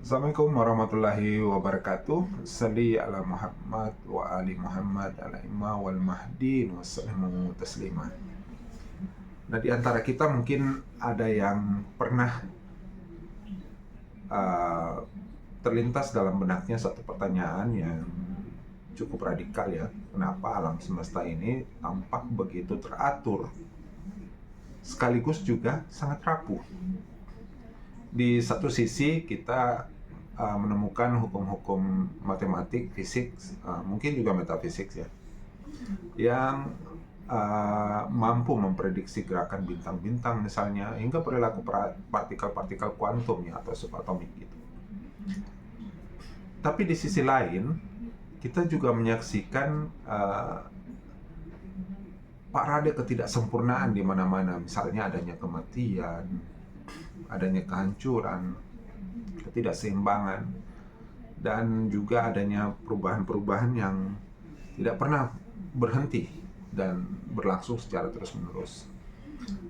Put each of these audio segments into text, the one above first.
Assalamualaikum warahmatullahi wabarakatuh. Salli ala Muhammad wa ali Muhammad ala imma wal mahdin wassalamu taslima. Nah, di antara kita mungkin ada yang pernah terlintas dalam benaknya satu pertanyaan yang cukup radikal ya. Kenapa alam semesta ini tampak begitu teratur, sekaligus juga sangat rapuh? Di satu sisi kita menemukan hukum-hukum matematik, fisik, mungkin juga metafisik ya, yang mampu memprediksi gerakan bintang-bintang misalnya, hingga perilaku partikel-partikel kuantum ya, atau subatomik gitu. Tapi di sisi lain, kita juga menyaksikan parade ketidaksempurnaan di mana-mana, misalnya adanya kematian, adanya kehancuran, ketidakseimbangan, dan juga adanya perubahan-perubahan yang tidak pernah berhenti dan berlangsung secara terus-menerus.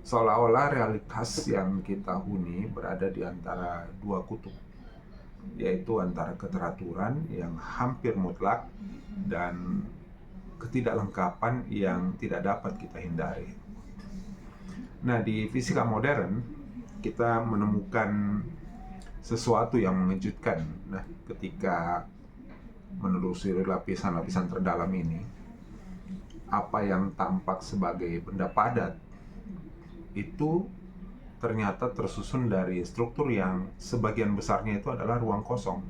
Seolah-olah realitas yang kita huni berada di antara dua kutub, yaitu antara keteraturan yang hampir mutlak dan ketidaklengkapan yang tidak dapat kita hindari. Nah, di fisika modern kita menemukan sesuatu yang mengejutkan. Nah, ketika menelusuri lapisan-lapisan terdalam ini, apa yang tampak sebagai benda padat itu ternyata tersusun dari struktur yang sebagian besarnya itu adalah ruang kosong.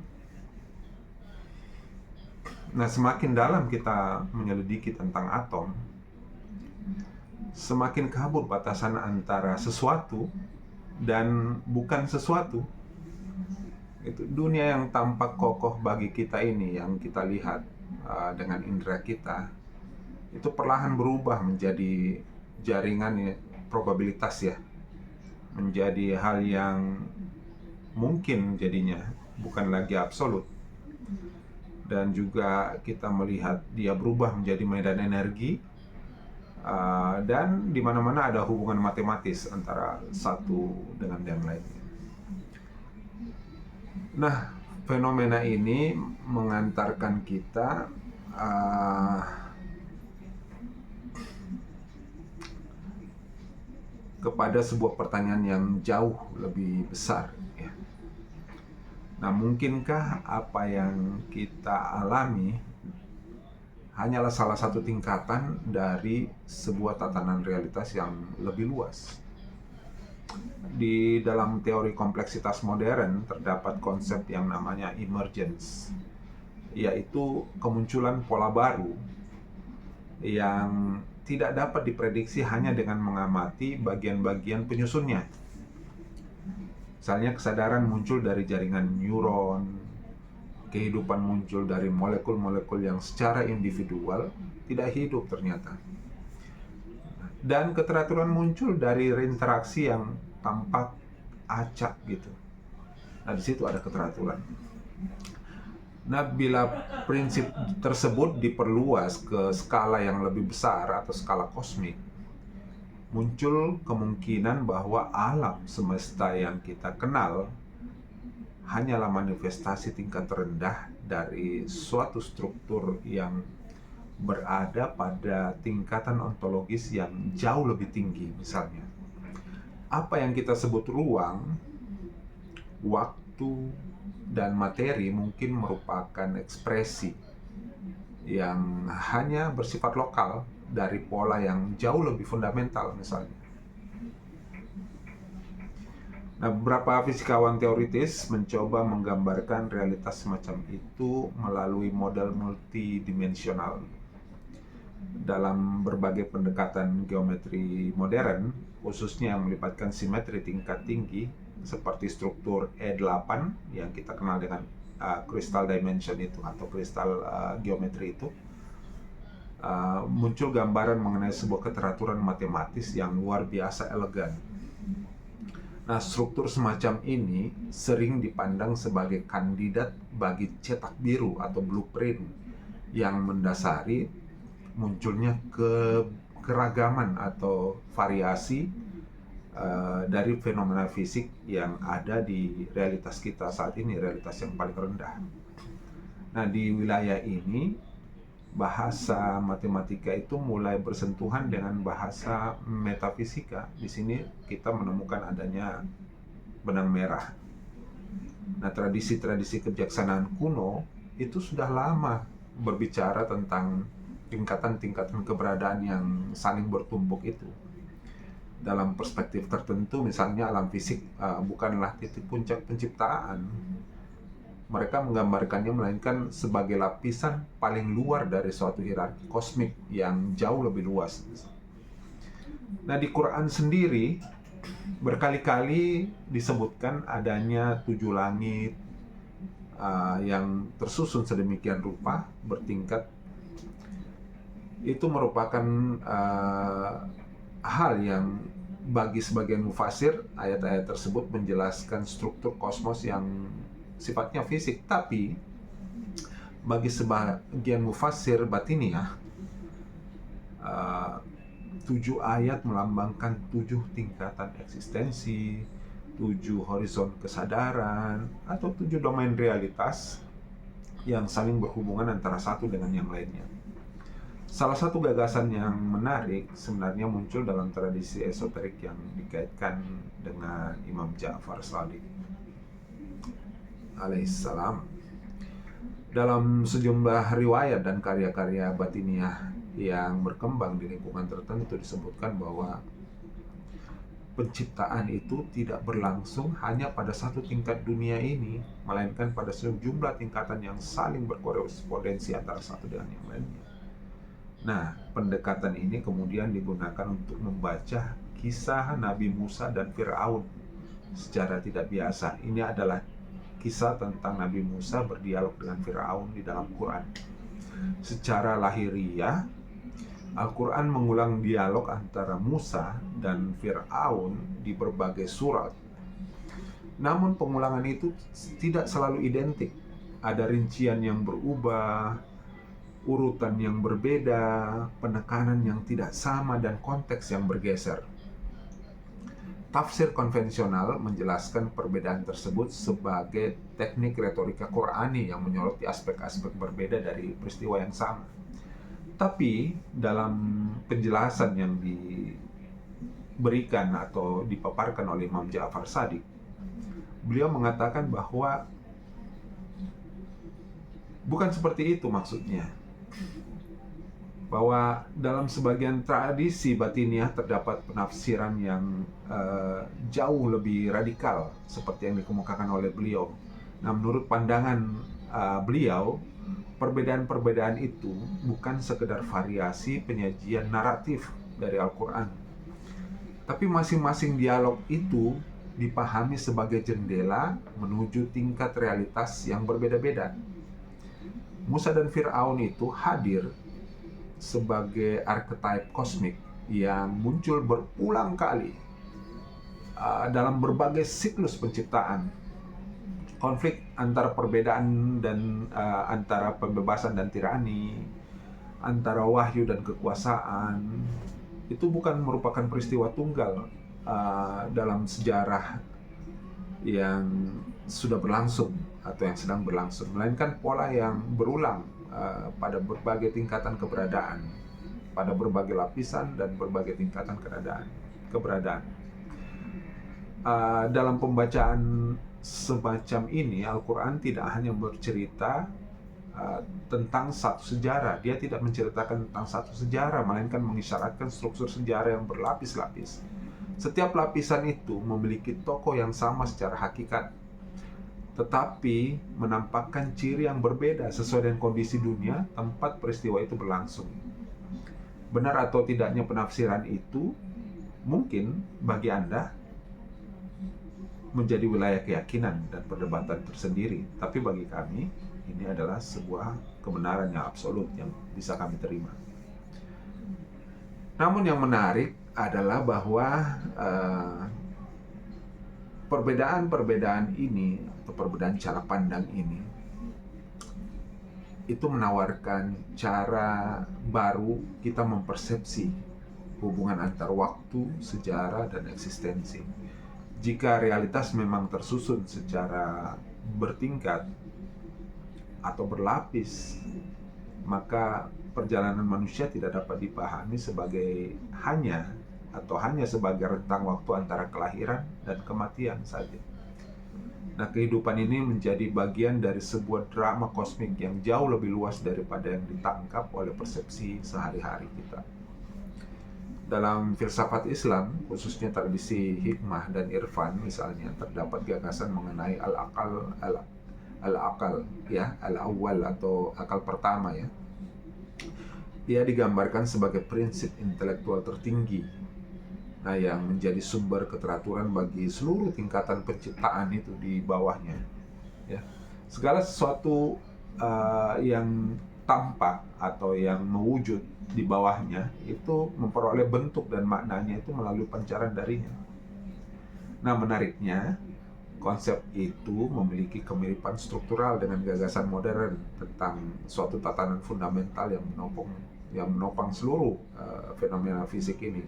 Nah, semakin dalam kita menyelidiki tentang atom, semakin kabur batasan antara sesuatu dan bukan sesuatu. Itu dunia yang tampak kokoh bagi kita ini, yang kita lihat dengan indera kita, itu perlahan berubah menjadi jaringan probabilitas ya, menjadi hal yang mungkin jadinya, bukan lagi absolut. Dan juga kita melihat dia berubah menjadi medan energi, dan di mana-mana ada hubungan matematis antara satu dengan yang lainnya. Nah, fenomena ini mengantarkan kita kepada sebuah pertanyaan yang jauh lebih besar ya. Nah, mungkinkah apa yang kita alami hanyalah salah satu tingkatan dari sebuah tatanan realitas yang lebih luas? Di dalam teori kompleksitas modern terdapat konsep yang namanya emergence, yaitu kemunculan pola baru yang tidak dapat diprediksi hanya dengan mengamati bagian-bagian penyusunnya. Misalnya, kesadaran muncul dari jaringan neuron, kehidupan muncul dari molekul-molekul yang secara individual tidak hidup ternyata. Dan keteraturan muncul dari reinteraksi yang tampak acak gitu. Nah, di situ ada keteraturan. Nah, bila prinsip tersebut diperluas ke skala yang lebih besar atau skala kosmik, muncul kemungkinan bahwa alam semesta yang kita kenal hanyalah manifestasi tingkat rendah dari suatu struktur yang berada pada tingkatan ontologis yang jauh lebih tinggi. Misalnya, apa yang kita sebut ruang, waktu, dan materi mungkin merupakan ekspresi yang hanya bersifat lokal dari pola yang jauh lebih fundamental misalnya. Nah, beberapa fisikawan teoritis mencoba menggambarkan realitas semacam itu melalui model multidimensional. Dalam berbagai pendekatan geometri modern, khususnya yang melibatkan simetri tingkat tinggi, seperti struktur E8 yang kita kenal dengan crystal dimension itu, atau kristal geometri itu, muncul gambaran mengenai sebuah keteraturan matematis yang luar biasa elegan. Nah, struktur semacam ini sering dipandang sebagai kandidat bagi cetak biru atau blueprint yang mendasari munculnya keragaman atau variasi dari fenomena fisik yang ada di realitas kita saat ini, realitas yang paling rendah. Nah, di wilayah ini bahasa matematika itu mulai bersentuhan dengan bahasa metafisika. Di sini kita menemukan adanya benang merah. Nah, tradisi-tradisi kebijaksanaan kuno itu sudah lama berbicara tentang tingkatan-tingkatan keberadaan yang saling bertumbuk itu. Dalam perspektif tertentu, misalnya alam fisik bukanlah titik puncak penciptaan. Mereka menggambarkannya melainkan sebagai lapisan paling luar dari suatu hierarki kosmik yang jauh lebih luas. Nah, di Quran sendiri berkali-kali disebutkan adanya 7 langit yang tersusun sedemikian rupa bertingkat. Itu merupakan hal yang bagi sebagian mufasir, ayat-ayat tersebut menjelaskan struktur kosmos yang sifatnya fisik, tapi bagi sebagian mufasir batiniah, 7 ayat melambangkan 7 tingkatan eksistensi, 7 horizon kesadaran, atau 7 domain realitas yang saling berhubungan antara satu dengan yang lainnya. Salah satu gagasan yang menarik sebenarnya muncul dalam tradisi esoterik yang dikaitkan dengan Imam Ja'far Shadiq alaihissalam. Dalam sejumlah riwayat dan karya-karya batiniah yang berkembang di lingkungan tertentu disebutkan bahwa penciptaan itu tidak berlangsung hanya pada satu tingkat dunia ini, melainkan pada sejumlah tingkatan yang saling berkorespondensi antara satu dengan yang lainnya. Nah, pendekatan ini kemudian digunakan untuk membaca kisah Nabi Musa dan Fir'aun secara tidak biasa. Ini adalah kisah tentang Nabi Musa berdialog dengan Fir'aun di dalam Quran. Secara lahiriah, Al-Quran mengulang dialog antara Musa dan Fir'aun di berbagai surat. Namun pengulangan itu tidak selalu identik. Ada rincian yang berubah, urutan yang berbeda, penekanan yang tidak sama, dan konteks yang bergeser. Tafsir konvensional menjelaskan perbedaan tersebut sebagai teknik retorika Qur'ani yang menyoroti aspek-aspek berbeda dari peristiwa yang sama. Tapi dalam penjelasan yang diberikan atau dipaparkan oleh Imam Ja'far Shadiq, beliau mengatakan bahwa bukan seperti itu maksudnya. Bahwa dalam sebagian tradisi batiniah terdapat penafsiran yang jauh lebih radikal seperti yang dikemukakan oleh beliau. Nah, menurut pandangan beliau, perbedaan-perbedaan itu bukan sekedar variasi penyajian naratif dari Al-Quran, tapi masing-masing dialog itu dipahami sebagai jendela menuju tingkat realitas yang berbeda-beda. Musa dan Fir'aun itu hadir sebagai archetype kosmik yang muncul berulang kali dalam berbagai siklus penciptaan. Konflik antara perbedaan dan antara pembebasan dan tirani, antara wahyu dan kekuasaan, itu bukan merupakan peristiwa tunggal dalam sejarah yang sudah berlangsung atau yang sedang berlangsung, melainkan pola yang berulang pada berbagai tingkatan keberadaan, pada berbagai lapisan dan berbagai tingkatan keberadaan. Dalam pembacaan semacam ini, Al-Quran tidak hanya bercerita tentang satu sejarah. Dia tidak menceritakan tentang satu sejarah, melainkan mengisyaratkan struktur sejarah yang berlapis-lapis. Setiap lapisan itu memiliki tokoh yang sama secara hakikat, tetapi menampakkan ciri yang berbeda sesuai dengan kondisi dunia tempat peristiwa itu berlangsung. Benar atau tidaknya penafsiran itu mungkin bagi Anda menjadi wilayah keyakinan dan perdebatan tersendiri, tapi bagi kami ini adalah sebuah kebenaran yang absolut yang bisa kami terima. Namun yang menarik adalah bahwa perbedaan-perbedaan ini atau perbedaan cara pandang ini itu menawarkan cara baru kita mempersepsi hubungan antar waktu, sejarah, dan eksistensi. Jika realitas memang tersusun secara bertingkat atau berlapis, maka perjalanan manusia tidak dapat dipahami sebagai hanya sebagai rentang waktu antara kelahiran dan kematian saja. Nah, kehidupan ini menjadi bagian dari sebuah drama kosmik yang jauh lebih luas daripada yang ditangkap oleh persepsi sehari-hari kita. Dalam filsafat Islam, khususnya tradisi hikmah dan irfan misalnya, terdapat gagasan mengenai al-akal ya, al-awwal atau akal pertama ya. Ia digambarkan sebagai prinsip intelektual tertinggi, nah yang menjadi sumber keteraturan bagi seluruh tingkatan penciptaan itu di bawahnya ya. Segala sesuatu yang tampak atau yang mewujud di bawahnya itu memperoleh bentuk dan maknanya itu melalui pancaran darinya. Nah, menariknya konsep itu memiliki kemiripan struktural dengan gagasan modern tentang suatu tatanan fundamental yang menopang seluruh fenomena fisik ini.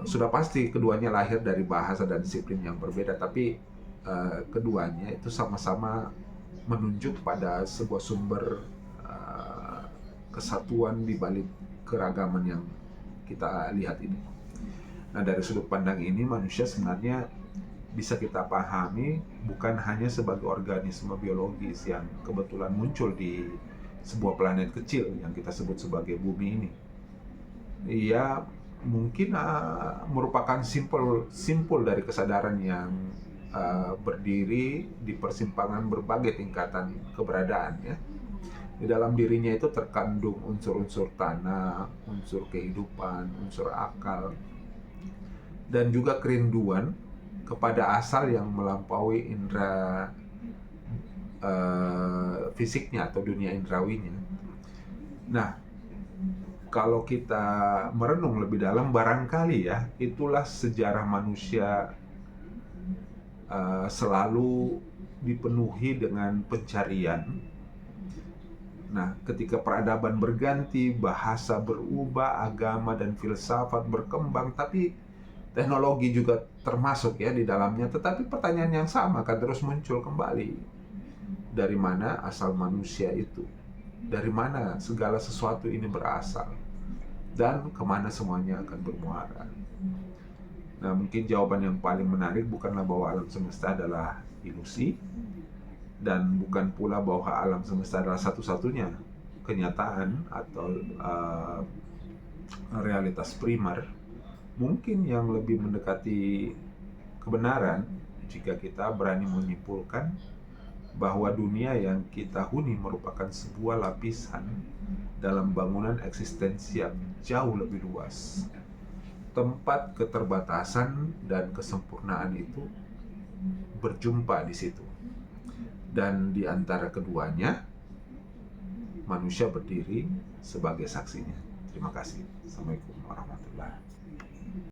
Sudah pasti keduanya lahir dari bahasa dan disiplin yang berbeda, tapi keduanya itu sama-sama menunjuk pada sebuah sumber kesatuan di balik keragaman yang kita lihat ini. Nah, dari sudut pandang ini manusia sebenarnya bisa kita pahami bukan hanya sebagai organisme biologis yang kebetulan muncul di sebuah planet kecil yang kita sebut sebagai bumi ini. Ia mungkin merupakan simpul dari kesadaran yang berdiri di persimpangan berbagai tingkatan keberadaan ya. Di dalam dirinya itu terkandung unsur-unsur tanah, unsur kehidupan, unsur akal, dan juga kerinduan kepada asal yang melampaui indera fisiknya atau dunia indrawinya. Nah, kalau kita merenung lebih dalam, barangkali ya itulah sejarah manusia selalu dipenuhi dengan pencarian. Nah, ketika peradaban berganti, bahasa berubah, agama dan filsafat berkembang, tapi teknologi juga termasuk ya di dalamnya. Tetapi pertanyaan yang sama akan terus muncul kembali. Dari mana asal manusia itu? Dari mana segala sesuatu ini berasal? Dan kemana semuanya akan bermuara? Nah, mungkin jawaban yang paling menarik bukanlah bahwa alam semesta adalah ilusi, dan bukan pula bahwa alam semesta adalah satu-satunya kenyataan atau realitas primer. Mungkin yang lebih mendekati kebenaran jika kita berani menyimpulkan bahwa dunia yang kita huni merupakan sebuah lapisan dalam bangunan eksistensi yang jauh lebih luas. Tempat keterbatasan dan kesempurnaan itu berjumpa di situ. Dan di antara keduanya, manusia berdiri sebagai saksinya. Terima kasih. Assalamualaikum warahmatullahi wabarakatuh.